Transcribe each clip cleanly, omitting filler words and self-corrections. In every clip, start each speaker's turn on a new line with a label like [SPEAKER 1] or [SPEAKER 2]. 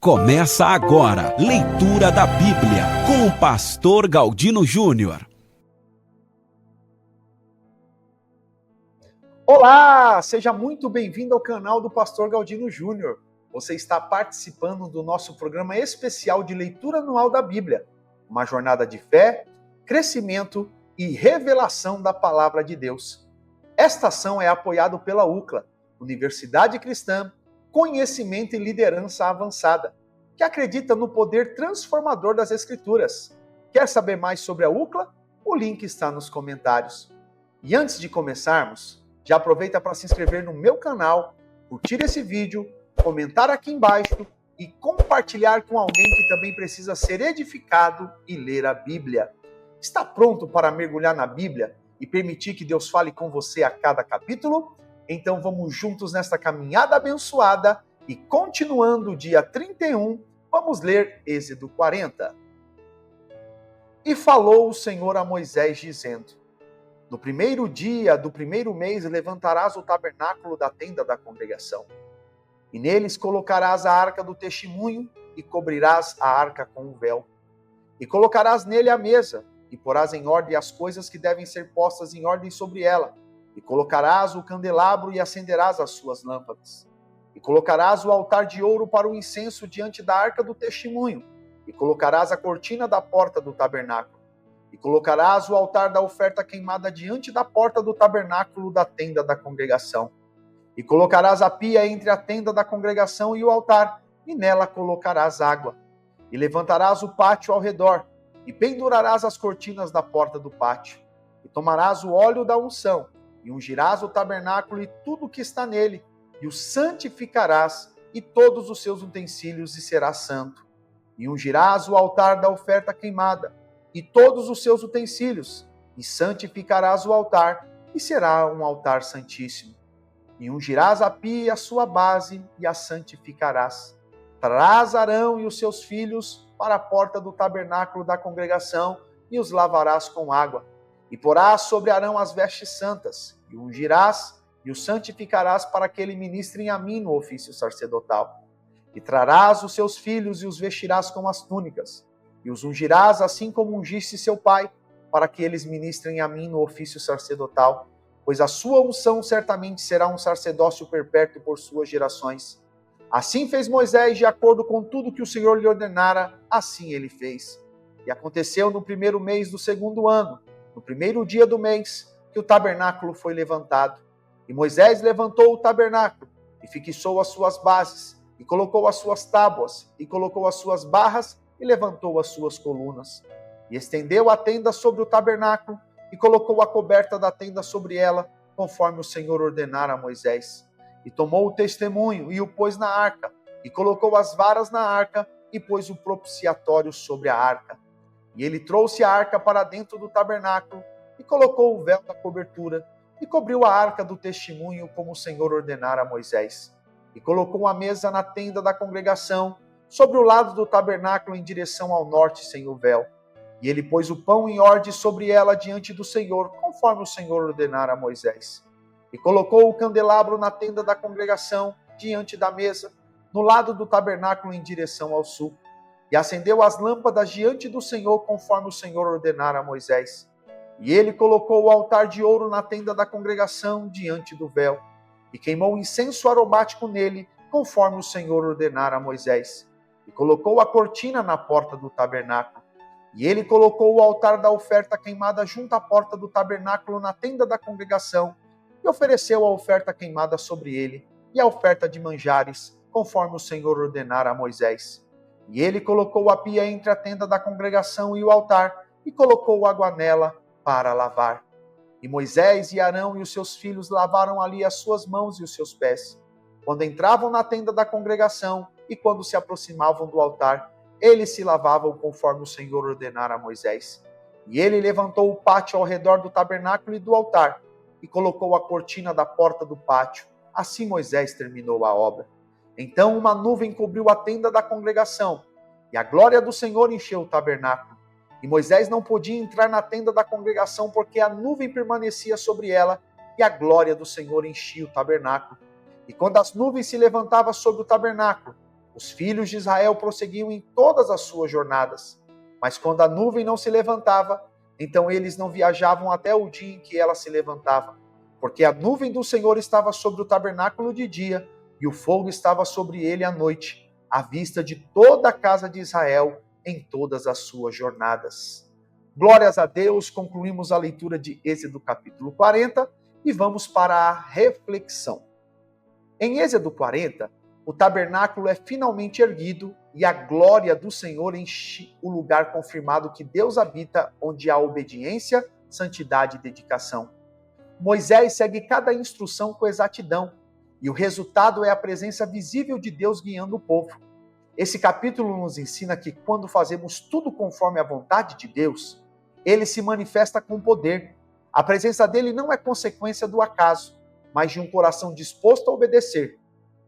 [SPEAKER 1] Começa agora, leitura da Bíblia, com o pastor Galdino Júnior.
[SPEAKER 2] Olá, seja muito bem-vindo ao canal do pastor Galdino Júnior. Você está participando do nosso programa especial de leitura anual da Bíblia, uma jornada de fé, crescimento e revelação da palavra de Deus. Esta ação é apoiada pela UCLA, Universidade Cristã, Conhecimento e Liderança Avançada, que acredita no poder transformador das Escrituras. Quer saber mais sobre a UCLA? O link está nos comentários. E antes de começarmos, já aproveita para se inscrever no meu canal, curtir esse vídeo, comentar aqui embaixo e compartilhar com alguém que também precisa ser edificado e ler a Bíblia. Está pronto para mergulhar na Bíblia e permitir que Deus fale com você a cada capítulo? Então vamos juntos nesta caminhada abençoada e continuando o dia 31, vamos ler Êxodo 40. E falou o Senhor a Moisés dizendo: no primeiro dia do primeiro mês levantarás o tabernáculo da tenda da congregação. E neles colocarás a arca do testemunho e cobrirás a arca com um véu. E colocarás nele a mesa e porás em ordem as coisas que devem ser postas em ordem sobre ela. E colocarás o candelabro e acenderás as suas lâmpadas. E colocarás o altar de ouro para o incenso diante da arca do testemunho. E colocarás a cortina da porta do tabernáculo. E colocarás o altar da oferta queimada diante da porta do tabernáculo da tenda da congregação. E colocarás a pia entre a tenda da congregação e o altar, e nela colocarás água. E levantarás o pátio ao redor, e pendurarás as cortinas da porta do pátio. E tomarás o óleo da unção, e ungirás o tabernáculo e tudo o que está nele, e o santificarás, e todos os seus utensílios, e será santo. E ungirás o altar da oferta queimada, e todos os seus utensílios, e santificarás o altar, e será um altar santíssimo. E ungirás a pia e a sua base, e a santificarás. Trarás Arão e os seus filhos para a porta do tabernáculo da congregação, e os lavarás com água. E porás sobre Arão as vestes santas, e o ungirás, e o santificarás para que ele ministre a mim no ofício sacerdotal. E trarás os seus filhos e os vestirás com as túnicas, e os ungirás assim como ungiste seu pai, para que eles ministrem a mim no ofício sacerdotal, pois a sua unção certamente será um sacerdócio perpétuo por suas gerações. Assim fez Moisés, de acordo com tudo que o Senhor lhe ordenara, assim ele fez. E aconteceu no primeiro mês do segundo ano, no primeiro dia do mês, que o tabernáculo foi levantado. E Moisés levantou o tabernáculo, e fixou as suas bases, e colocou as suas tábuas, e colocou as suas barras, e levantou as suas colunas. E estendeu a tenda sobre o tabernáculo, e colocou a coberta da tenda sobre ela, conforme o Senhor ordenara a Moisés. E tomou o testemunho, e o pôs na arca, e colocou as varas na arca, e pôs o propiciatório sobre a arca. E ele trouxe a arca para dentro do tabernáculo, e colocou o véu da cobertura, e cobriu a arca do testemunho, como o Senhor ordenara a Moisés. E colocou a mesa na tenda da congregação, sobre o lado do tabernáculo em direção ao norte, sem o véu. E ele pôs o pão em ordem sobre ela diante do Senhor, conforme o Senhor ordenara a Moisés. E colocou o candelabro na tenda da congregação, diante da mesa, no lado do tabernáculo em direção ao sul. E acendeu as lâmpadas diante do Senhor, conforme o Senhor ordenara a Moisés. E ele colocou o altar de ouro na tenda da congregação, diante do véu. E queimou incenso aromático nele, conforme o Senhor ordenara a Moisés. E colocou a cortina na porta do tabernáculo. E ele colocou o altar da oferta queimada junto à porta do tabernáculo na tenda da congregação, e ofereceu a oferta queimada sobre ele, e a oferta de manjares, conforme o Senhor ordenara a Moisés. E ele colocou a pia entre a tenda da congregação e o altar, e colocou água nela para lavar. E Moisés e Arão e os seus filhos lavaram ali as suas mãos e os seus pés, quando entravam na tenda da congregação e quando se aproximavam do altar, eles se lavavam conforme o Senhor ordenara a Moisés. E ele levantou o pátio ao redor do tabernáculo e do altar, e colocou a cortina da porta do pátio. Assim Moisés terminou a obra. Então uma nuvem cobriu a tenda da congregação, e a glória do Senhor encheu o tabernáculo. E Moisés não podia entrar na tenda da congregação, porque a nuvem permanecia sobre ela, e a glória do Senhor enchia o tabernáculo. E quando as nuvens se levantavam sobre o tabernáculo, Os filhos de Israel prosseguiam em todas as suas jornadas, mas quando a nuvem não se levantava, então eles não viajavam até o dia em que ela se levantava, porque a nuvem do Senhor estava sobre o tabernáculo de dia e o fogo estava sobre ele à noite, à vista de toda a casa de Israel em todas as suas jornadas. Glórias a Deus, concluímos a leitura de Êxodo capítulo 40 e vamos para a reflexão. Em Êxodo 40, o tabernáculo é finalmente erguido e a glória do Senhor enche o lugar confirmado que Deus habita, onde há obediência, santidade e dedicação. Moisés segue cada instrução com exatidão e o resultado é a presença visível de Deus guiando o povo. Esse capítulo nos ensina que quando fazemos tudo conforme a vontade de Deus, ele se manifesta com poder. A presença dele não é consequência do acaso, mas de um coração disposto a obedecer.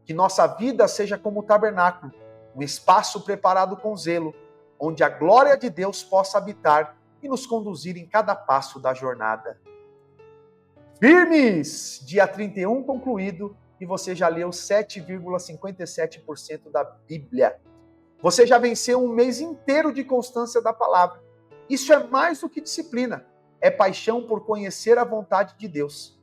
[SPEAKER 2] Que nossa vida seja como o tabernáculo, um espaço preparado com zelo, onde a glória de Deus possa habitar e nos conduzir em cada passo da jornada. Firmes! Dia 31 concluído e você já leu 7,57% da Bíblia. Você já venceu um mês inteiro de constância da palavra. Isso é mais do que disciplina, é paixão por conhecer a vontade de Deus.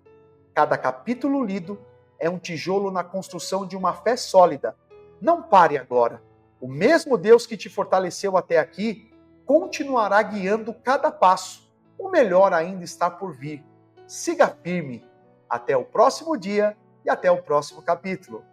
[SPEAKER 2] Cada capítulo lido é um tijolo na construção de uma fé sólida. Não pare agora. O mesmo Deus que te fortaleceu até aqui continuará guiando cada passo. O melhor ainda está por vir. Siga firme. Até o próximo dia e até o próximo capítulo.